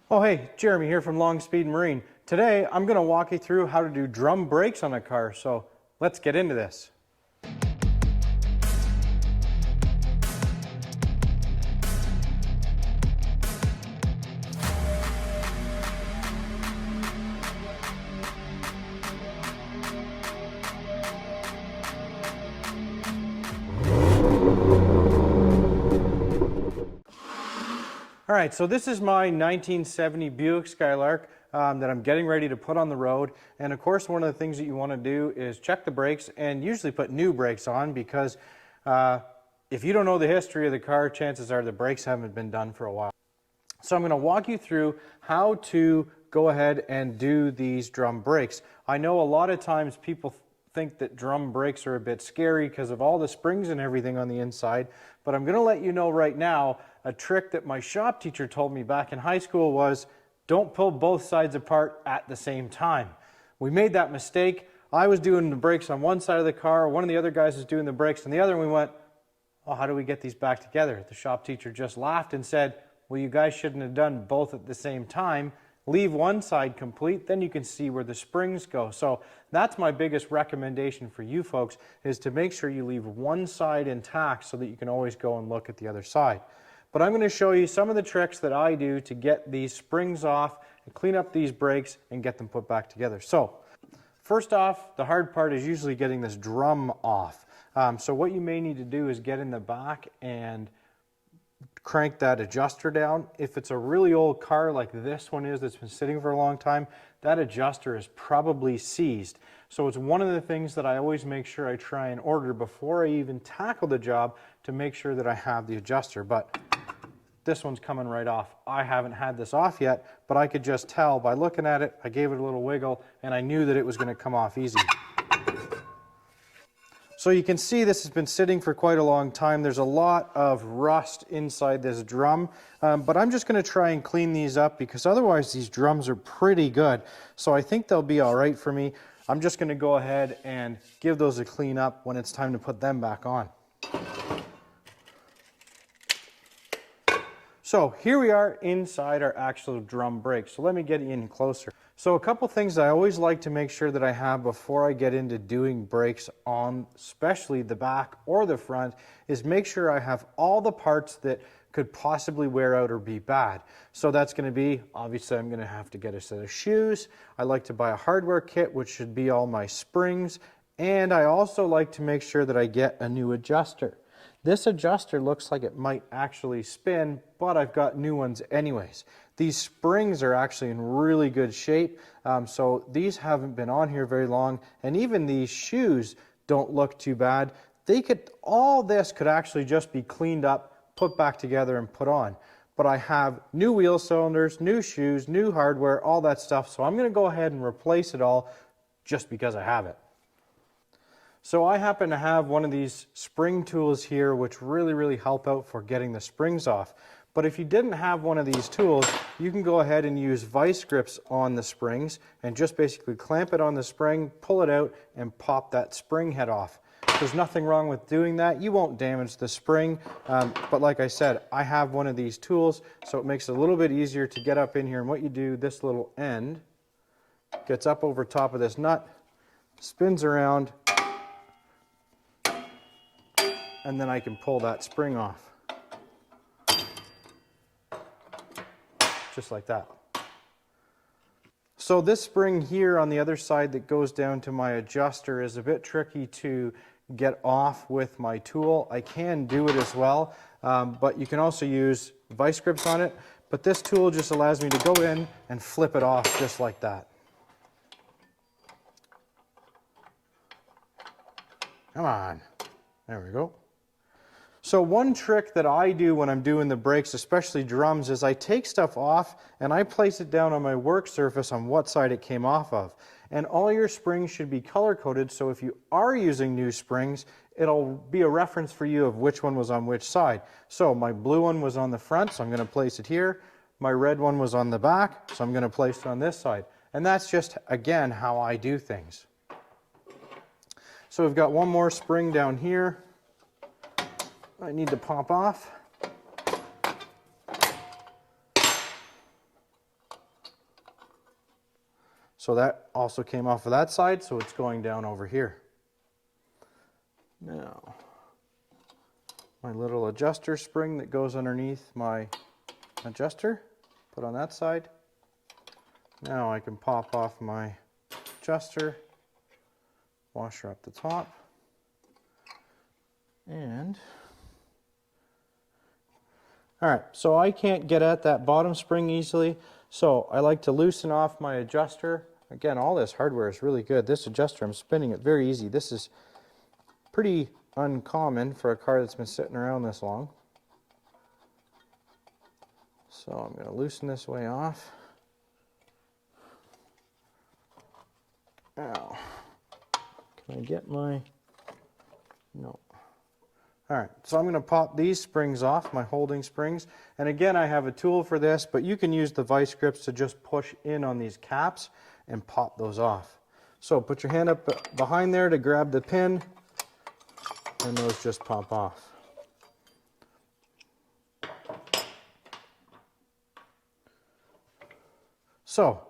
Oh hey, Jeremy here from Long Speed Marine. Today I'm going to walk you through how to do drum brakes on a car, so let's get into this. Alright, so this is my 1970 Buick Skylark that I'm getting ready to put on the road. And of course, one of the things that you want to do is check the brakes and usually put new brakes on, because if you don't know the history of the car, chances are the brakes haven't been done for a while. So I'm going to walk you through how to go ahead and do these drum brakes. I know a lot of times people think that drum brakes are a bit scary because of all the springs and everything on the inside, but I'm going to let you know right now a trick that my shop teacher told me back in high school was don't pull both sides apart at the same time. We made that mistake. I was doing the brakes on one side of the car, one of the other guys was doing the brakes on the other, and we went, oh, how do we get these back together? The shop teacher just laughed and said, well, you guys shouldn't have done both at the same time. Leave one side complete, then you can see where the springs go. So that's my biggest recommendation for you folks, is to make sure you leave one side intact so that you can always go and look at the other side. But I'm going to show you some of the tricks that I do to get these springs off and clean up these brakes and get them put back together. So first off, the hard part is usually getting this drum off. So what you may need to do is get in the back and crank that adjuster down. If it's a really old car like this one is that's been sitting for a long time, that adjuster is probably seized. So it's one of the things that I always make sure I try and order before I even tackle the job, to make sure that I have the adjuster. But this one's coming right off. I haven't had this off yet, but I could just tell by looking at it. I gave it a little wiggle and I knew that it was going to come off easy. So you can see this has been sitting for quite a long time. There's a lot of rust inside this drum, but I'm just going to try and clean these up, because otherwise these drums are pretty good. So I think they'll be all right for me. I'm just going to go ahead and give those a clean up when it's time to put them back on. So here we are inside our actual drum brake. So let me get in closer. So a couple things I always like to make sure that I have before I get into doing brakes on especially the back or the front is make sure I have all the parts that could possibly wear out or be bad. So that's going to be, obviously I'm going to have to get a set of shoes. I like to buy a hardware kit, which should be all my springs. And I also like to make sure that I get a new adjuster. This adjuster looks like it might actually spin, but I've got new ones anyways. These springs are actually in really good shape, so these haven't been on here very long, and even these shoes don't look too bad. All this could actually just be cleaned up, put back together and put on. But I have new wheel cylinders, new shoes, new hardware, all that stuff, so I'm going to go ahead and replace it all just because I have it. So I happen to have one of these spring tools here, which really help out for getting the springs off. But if you didn't have one of these tools, you can go ahead and use vice grips on the springs and just basically clamp it on the spring, pull it out, and pop that spring head off. There's nothing wrong with doing that. You won't damage the spring, but like I said, I have one of these tools, so it makes it a little bit easier to get up in here. And what you do, this little end gets up over top of this nut, spins around, and then I can pull that spring off. Just like that. So this spring here on the other side that goes down to my adjuster is a bit tricky to get off with my tool. I can do it as well, but you can also use vice grips on it. But this tool just allows me to go in and flip it off just like that. Come on. There we go. So one trick that I do when I'm doing the brakes, especially drums, is I take stuff off and I place it down on my work surface on what side it came off of. And all your springs should be color coded, so if you are using new springs, it'll be a reference for you of which one was on which side. So my blue one was on the front, so I'm going to place it here. My red one was on the back, so I'm going to place it on this side. And that's just, again, how I do things. So we've got one more spring down here I need to pop off. So that also came off of that side, so it's going down over here. Now, my little adjuster spring that goes underneath my adjuster, put on that side. Now I can pop off my adjuster, washer up the top, and all right, so I can't get at that bottom spring easily, so I like to loosen off my adjuster. Again, all this hardware is really good. This adjuster, I'm spinning it very easy. This is pretty uncommon for a car that's been sitting around this long. So I'm going to loosen this way off. Now, can I get my, no. All right, so I'm going to pop these springs off, my holding springs. And again, I have a tool for this, but you can use the vice grips to just push in on these caps and pop those off. So put your hand up behind there to grab the pin, and those just pop off. So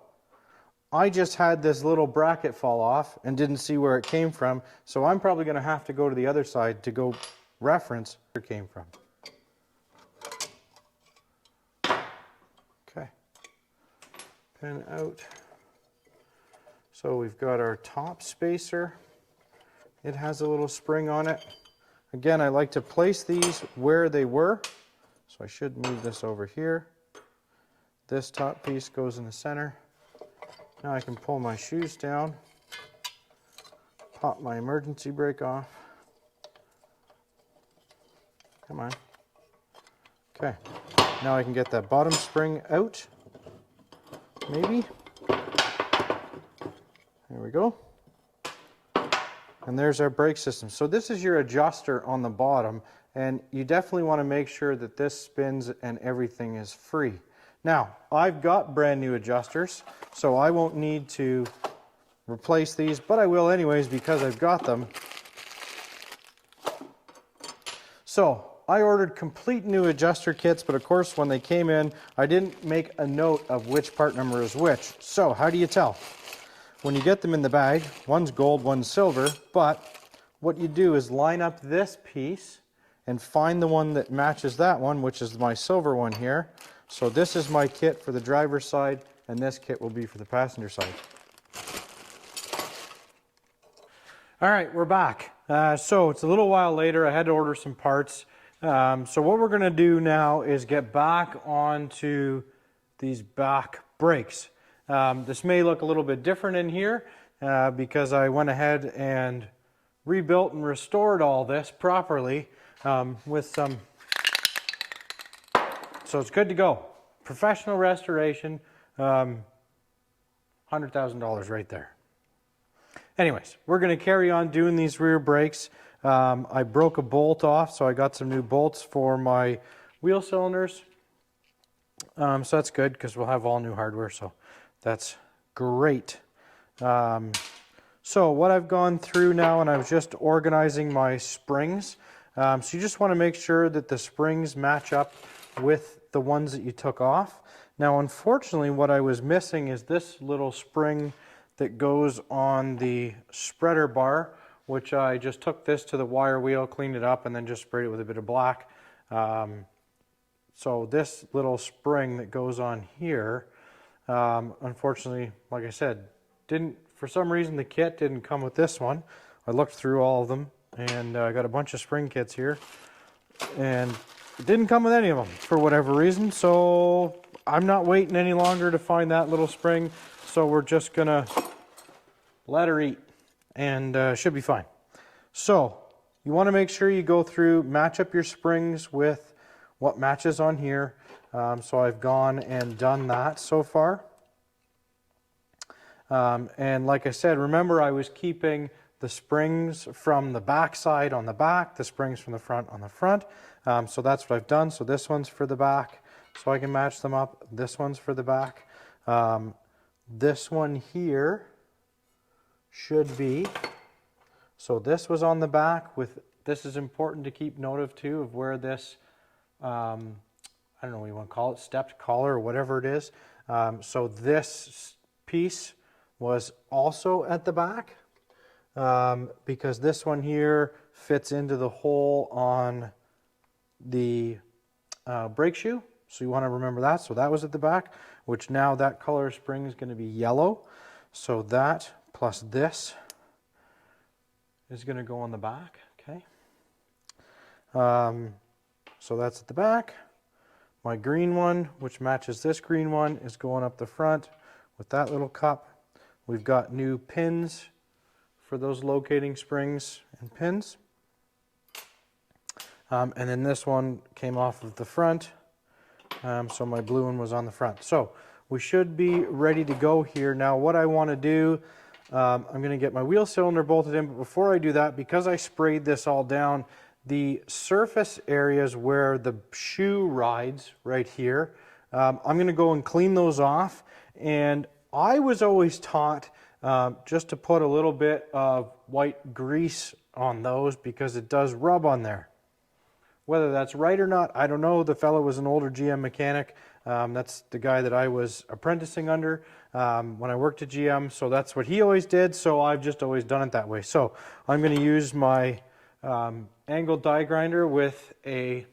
I just had this little bracket fall off and didn't see where it came from, so I'm probably going to have to go to the other side to go reference where it came from. Okay, pin out. So we've got our top spacer. It has a little spring on it. Again, I like to place these where they were, so I should move this over here. This top piece goes in the center. Now I can pull my shoes down, pop my emergency brake off. Come on. Okay, now I can get that bottom spring out, maybe. There we go. And there's our brake system. So this is your adjuster on the bottom, and you definitely want to make sure that this spins and everything is free. Now, I've got brand new adjusters, so I won't need to replace these, but I will anyways because I've got them. So I ordered complete new adjuster kits, but of course when they came in, I didn't make a note of which part number is which. So how do you tell? When you get them in the bag, one's gold, one's silver, but what you do is line up this piece and find the one that matches that one, which is my silver one here. So this is my kit for the driver's side, and this kit will be for the passenger side. All right, we're back. So it's a little while later. I had to order some parts. So what we're going to do now is get back onto these back brakes. This may look a little bit different in here because I went ahead and rebuilt and restored all this properly with some. So it's good to go. Professional restoration, $100,000 right there. Anyways, we're going to carry on doing these rear brakes. I broke a bolt off, so I got some new bolts for my wheel cylinders. So that's good because we'll have all new hardware, so that's great. So what I've gone through now, and I was just organizing my springs. So you just want to make sure that the springs match up with the ones that you took off. Now, unfortunately, what I was missing is this little spring that goes on the spreader bar, which I just took this to the wire wheel, cleaned it up, and then just sprayed it with a bit of black. So this little spring that goes on here, unfortunately, like I said, for some reason the kit didn't come with this one. I looked through all of them, and I got a bunch of spring kits here, and it didn't come with any of them for whatever reason, so I'm not waiting any longer to find that little spring, so we're just gonna let her eat, and should be fine. So you want to make sure you go through, match up your springs with what matches on here. So I've gone and done that so far. And like I said, remember I was keeping the springs from the back side on the back, the springs from the front on the front. So that's what I've done. So this one's for the back, so I can match them up. This one's for the back. This one here should be, so this was on the back with, this is important to keep note of too, of where this, I don't know what you want to call it, stepped collar or whatever it is. So this piece, was also at the back, because this one here fits into the hole on the brake shoe. So you want to remember that. So that was at the back, which now that color spring is going to be yellow. So that plus this is going to go on the back. Okay. So that's at the back. My green one, which matches this green one, is going up the front with that little cup. We've got new pins for those locating springs and pins. And then this one came off of the front. So my blue one was on the front. So we should be ready to go here. Now what I want to do, I'm going to get my wheel cylinder bolted in, but before I do that, because I sprayed this all down, the surface areas where the shoe rides right here, I'm going to go and clean those off. And I was always taught just to put a little bit of white grease on those because it does rub on there. Whether that's right or not, I don't know. The fellow was an older GM mechanic. That's the guy that I was apprenticing under when I worked at GM. So that's what he always did. So I've just always done it that way. So I'm going to use my angled die grinder with a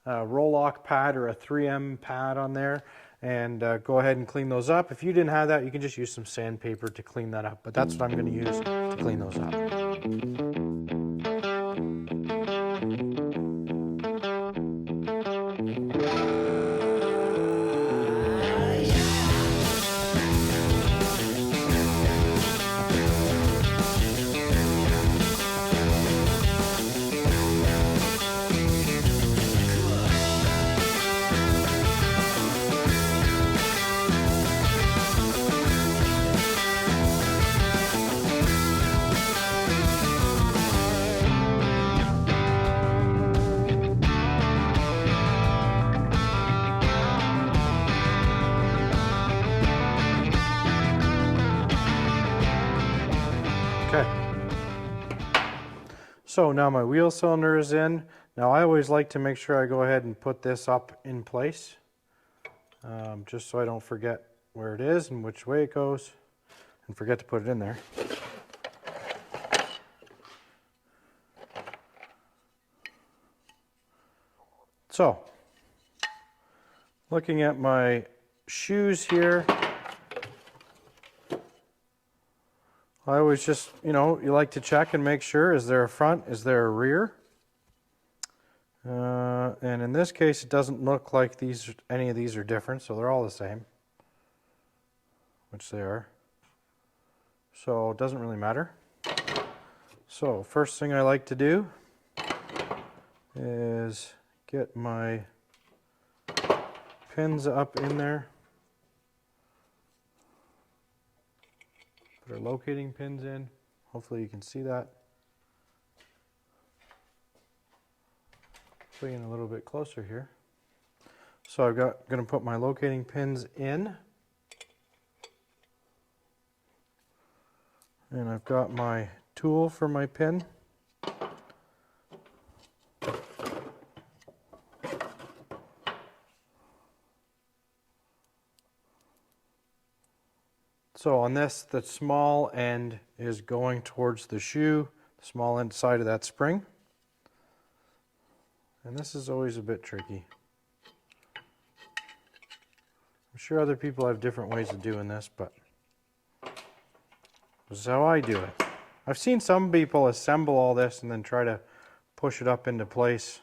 roll-lock pad or a 3M pad on there and go ahead and clean those up. If you didn't have that, you can just use some sandpaper to clean that up. But that's what I'm going to use to clean those up. So now my wheel cylinder is in. Now I always like to make sure I go ahead and put this up in place, just so I don't forget where it is and which way it goes and forget to put it in there. So, looking at my shoes here, I always just, you like to check and make sure, is there a front, is there a rear? And in this case, it doesn't look like any of these are different, so they're all the same, which they are. So it doesn't really matter. So first thing I like to do is get my pins up in there. Put our locating pins in. Hopefully you can see that. Put in a little bit closer here. So I'm going to put my locating pins in. And I've got my tool for my pin. So on this, the small end is going towards the shoe, the small end side of that spring. And this is always a bit tricky. I'm sure other people have different ways of doing this, but this is how I do it. I've seen some people assemble all this and then try to push it up into place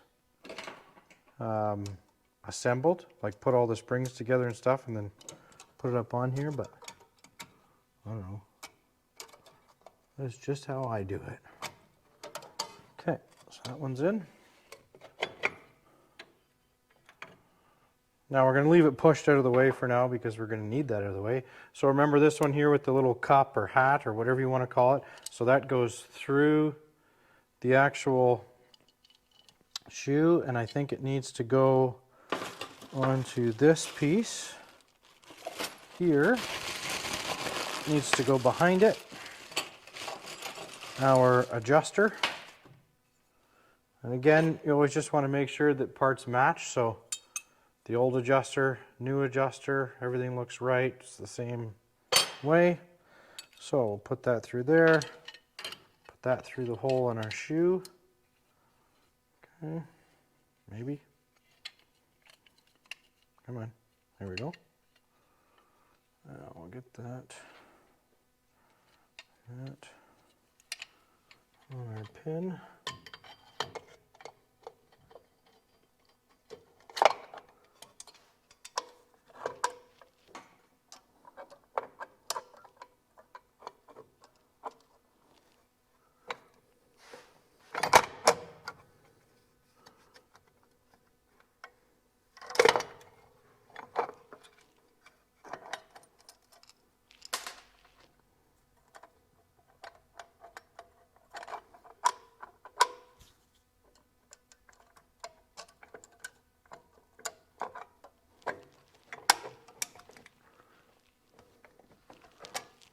assembled, like put all the springs together and stuff and then put it up on here, but I don't know. That's just how I do it. Okay, so that one's in. Now we're going to leave it pushed out of the way for now because we're going to need that out of the way. So remember this one here with the little cup or hat or whatever you want to call it. So that goes through the actual shoe, and I think it needs to go onto this piece here. It needs to go behind it. Our adjuster. And again, you always just want to make sure that parts match. So the old adjuster, new adjuster, everything looks right. It's the same way. So we'll put that through there, put that through the hole in our shoe. Okay, maybe. Come on, there we go. Now we'll get that on our pin.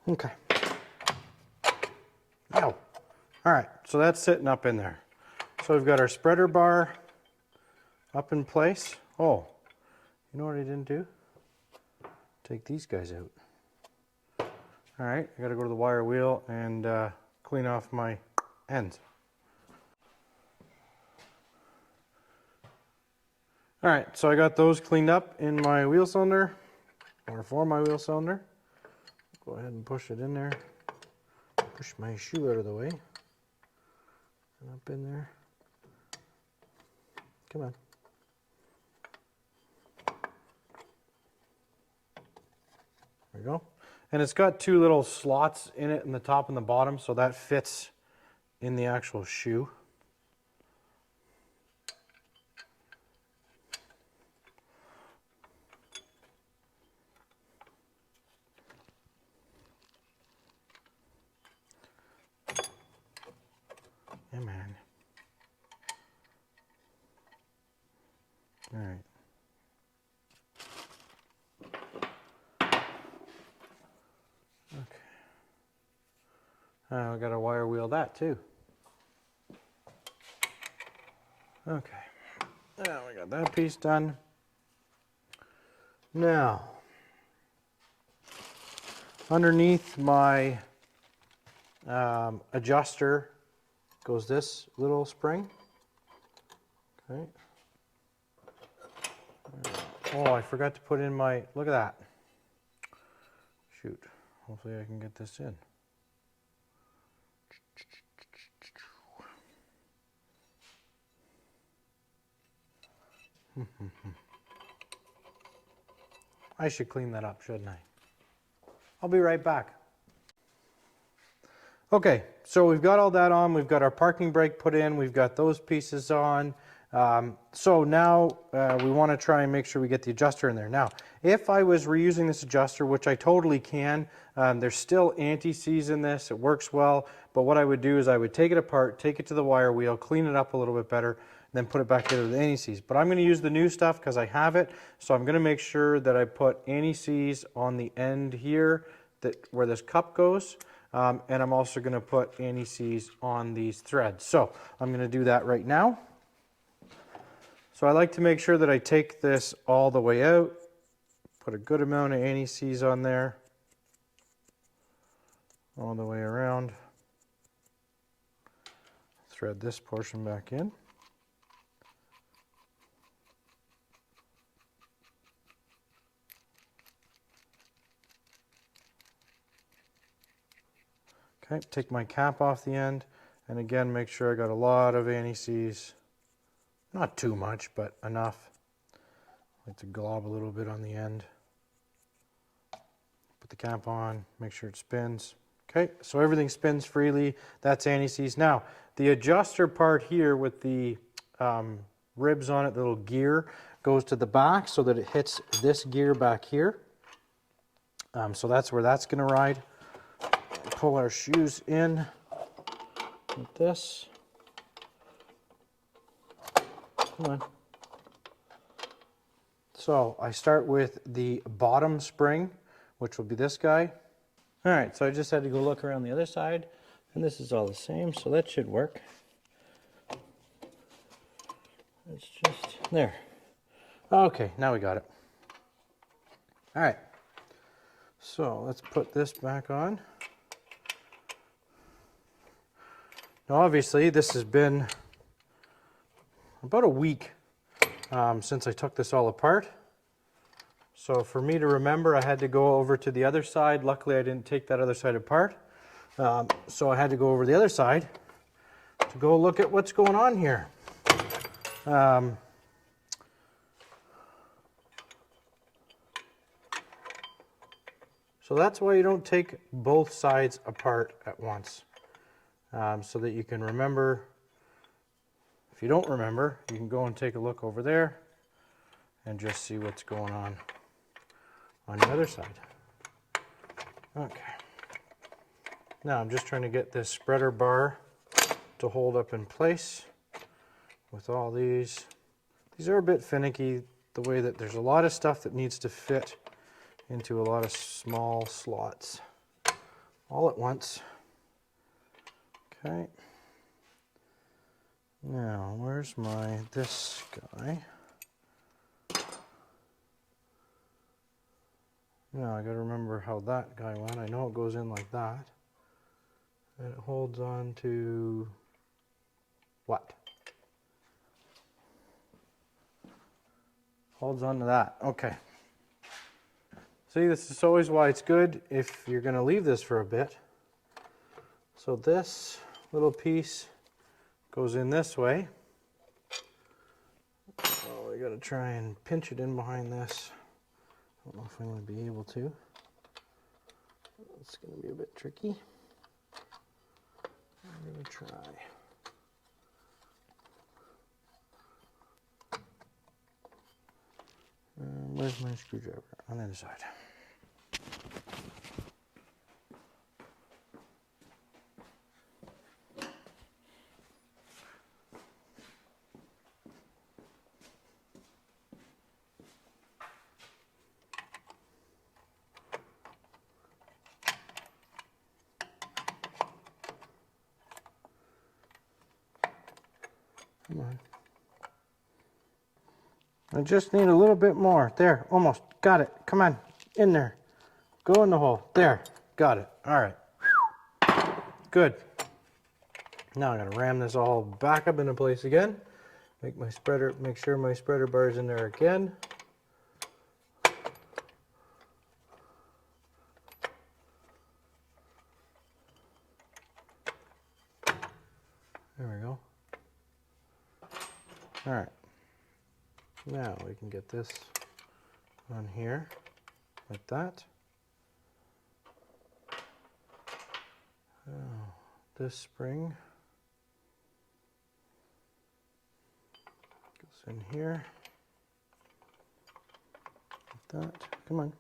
Okay. Ow. All right, so that's sitting up in there. So we've got our spreader bar up in place. Oh, you know what I didn't do? Take these guys out. All right, I gotta go to the wire wheel and clean off my ends. All right, so I got those cleaned up in my wheel cylinder, or for my wheel cylinder. Go ahead and push it in there. Push my shoe out of the way. And up in there. Come on. There we go. And it's got two little slots in it in the top and the bottom, so that fits in the actual shoe. Yeah, man. All right. Okay. Now I got to wire wheel that too. Okay. Now we got that piece done. Now, underneath my adjuster goes this little spring. Okay. Oh, I forgot to put in my, look at that. Shoot. Hopefully I can get this in. I should clean that up, shouldn't I? I'll be right back. Okay, so we've got all that on. We've got our parking brake put in. We've got those pieces on. So now we want to try and make sure we get the adjuster in there. Now, if I was reusing this adjuster, which I totally can, there's still anti-seize in this. It works well. But what I would do is I would take it apart, take it to the wire wheel, clean it up a little bit better, then put it back together with anti-seize. But I'm going to use the new stuff because I have it. So I'm going to make sure that I put anti-seize on the end here, where this cup goes. And I'm also going to put anti-seize on these threads. So I'm going to do that right now. So I like to make sure that I take this all the way out, put a good amount of anti-seize on there, all the way around, thread this portion back in. Okay, take my cap off the end, and again make sure I got a lot of anti-seize. Not too much, but enough. I like to glob a little bit on the end. Put the cap on, make sure it spins. Okay, so everything spins freely. That's anti-seize. Now, the adjuster part here with the ribs on it, the little gear, goes to the back so that it hits this gear back here. So that's where that's going to ride. Pull our shoes in with this. Come on. So I start with the bottom spring, which will be this guy. All right, so I just had to go look around the other side, and this is all the same, so that should work. It's just there. Okay, now we got it. All right, so let's put this back on. Now obviously this has been about a week since I took this all apart. So for me to remember, I had to go over to the other side. Luckily I didn't take that other side apart. So I had to go over the other side to go look at what's going on here. So that's why you don't take both sides apart at once, so that you can remember. If you don't remember, you can go and take a look over there and just see what's going on the other side. Okay. Now I'm just trying to get this spreader bar to hold up in place with all these. These are a bit finicky, the way that there's a lot of stuff that needs to fit into a lot of small slots all at once. Okay. Now, where's this guy? Now I gotta remember how that guy went. I know it goes in like that. And it holds on to what? Holds on to that. Okay. See, this is always why it's good if you're going to leave this for a bit. So this little piece goes in this way. Oh, we got to try and pinch it in behind this. I don't know if I'm going to be able to. It's going to be a bit tricky. I'm going to try. Where's my screwdriver? On the other side. Come on. I just need a little bit more. There, almost. Got it. Come on. In there. Go in the hole. There. Got it. All right. Good. Now I'm going to ram this all back up into place again. Make sure my spreader bar is in there again. There we go. All right. Now we can get this on here like that. Oh, this spring goes in here like that. Come on.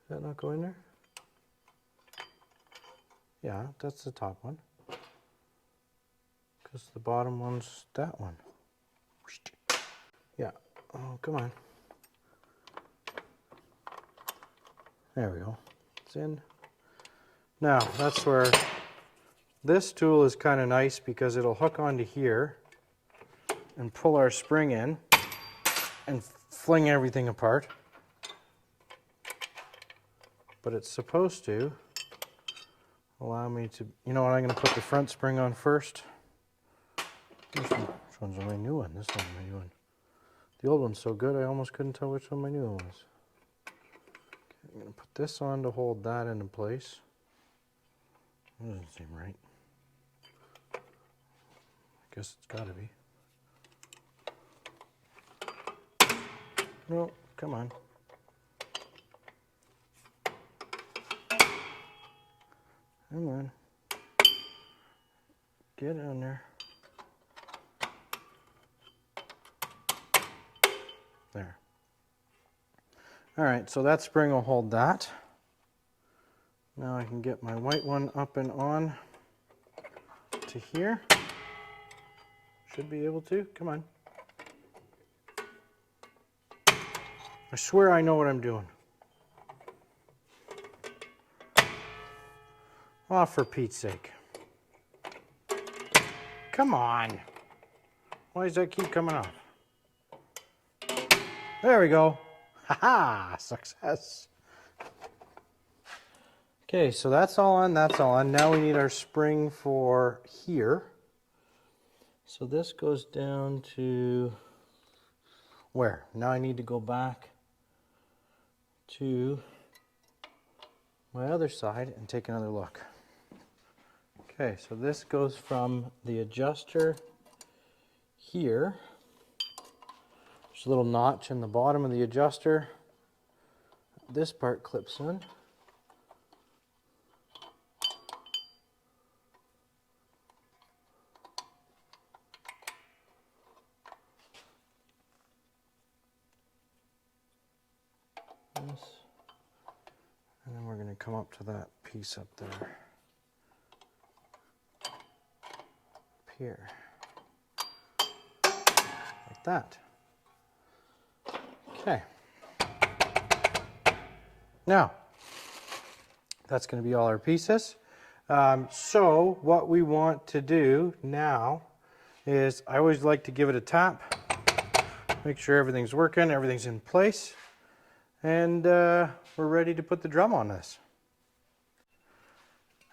Does that not go in there? Yeah, that's the top one. Because the bottom one's that one. Yeah. Oh, come on. There we go. It's in. Now, that's where this tool is kind of nice because it'll hook onto here and pull our spring in and fling everything apart. But it's supposed to allow me to, you know what, I'm going to put the front spring on first. Which one's my new one? This one's my new one. The old one's so good I almost couldn't tell which one my new one was. Okay, I'm going to put this on to hold that into place. That doesn't seem right. I guess it's got to be. No, come on. Come on. Get on there. There. All right, so that spring will hold that. Now I can get my white one up and on to here. Should be able to. Come on. I swear I know what I'm doing. Oh, for Pete's sake. Come on. Why does that keep coming off? There we go. Ha-ha! Success. Okay, so that's all on, that's all on. Now we need our spring for here. So this goes down to where? Now I need to go back to my other side and take another look. Okay, so this goes from the adjuster here. There's a little notch in the bottom of the adjuster. This part clips in. This. And then we're going to come up to that piece up there. Up here. Like that. Okay. Now, that's going to be all our pieces. So what we want to do now is, I always like to give it a tap, make sure everything's working, everything's in place, and we're ready to put the drum on this.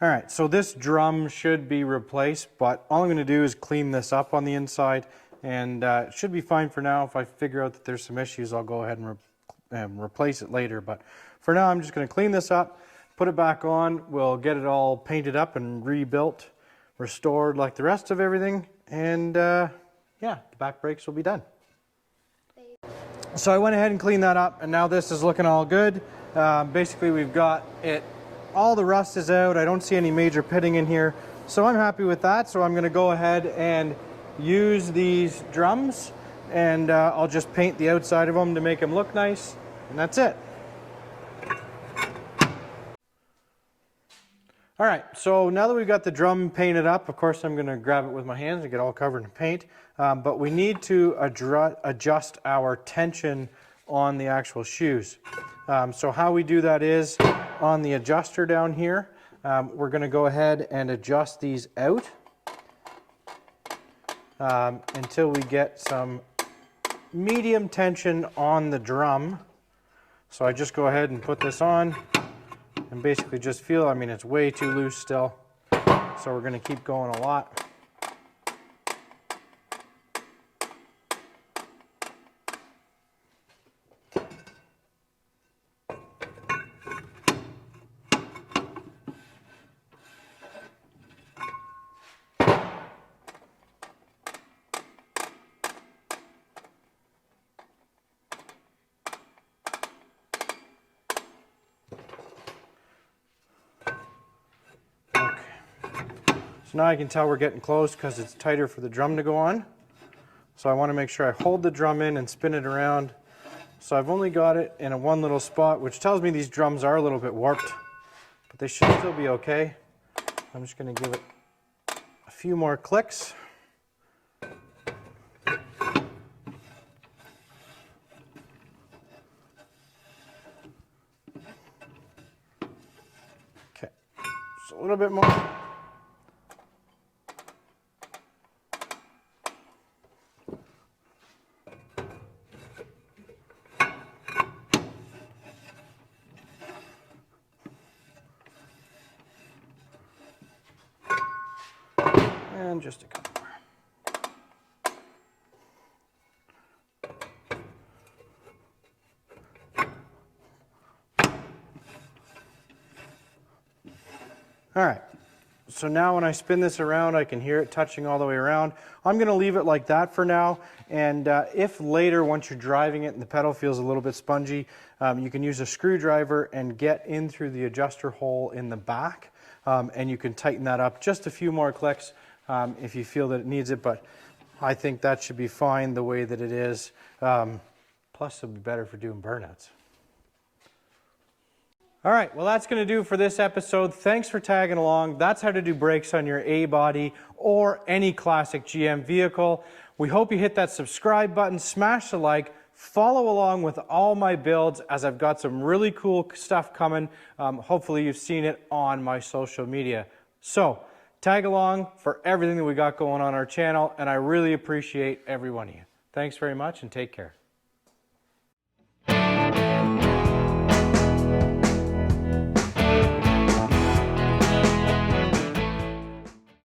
All right, so this drum should be replaced, but all I'm going to do is clean this up on the inside, and it should be fine for now. If I figure out that there's some issues, I'll go ahead and replace it later. But for now, I'm just going to clean this up, put it back on. We'll get it all painted up and rebuilt, restored like the rest of everything, and yeah, the back brakes will be done. So I went ahead and cleaned that up, and now this is looking all good. Basically, we've got it, all the rust is out. I don't see any major pitting in here, so I'm happy with that. So I'm going to go ahead and use these drums, and I'll just paint the outside of them to make them look nice, and that's it. All right, so now that we've got the drum painted up, of course I'm going to grab it with my hands and get all covered in paint, but we need to adjust our tension on the actual shoes. So how we do that is, on the adjuster down here, we're going to go ahead and adjust these out until we get some medium tension on the drum. So I just go ahead and put this on and basically just feel, I mean, it's way too loose still, so we're going to keep going a lot. So now I can tell we're getting close because it's tighter for the drum to go on. So I want to make sure I hold the drum in and spin it around. So I've only got it in one little spot, which tells me these drums are a little bit warped, but they should still be okay. I'm just going to give it a few more clicks. Okay, just a little bit more. And just a couple more. All right, so now when I spin this around, I can hear it touching all the way around. I'm going to leave it like that for now, and if later, once you're driving it and the pedal feels a little bit spongy, you can use a screwdriver and get in through the adjuster hole in the back, and you can tighten that up just a few more clicks if you feel that it needs it, but I think that should be fine the way that it is. Plus, it'll be better for doing burnouts. All right, well, that's going to do for this episode. Thanks for tagging along. That's how to do brakes on your A-body or any classic GM vehicle. We hope you hit that subscribe button, smash the like, follow along with all my builds as I've got some really cool stuff coming. Hopefully you've seen it on my social media. So, tag along for everything that we got going on our channel, and I really appreciate every one of you. Thanks very much and take care.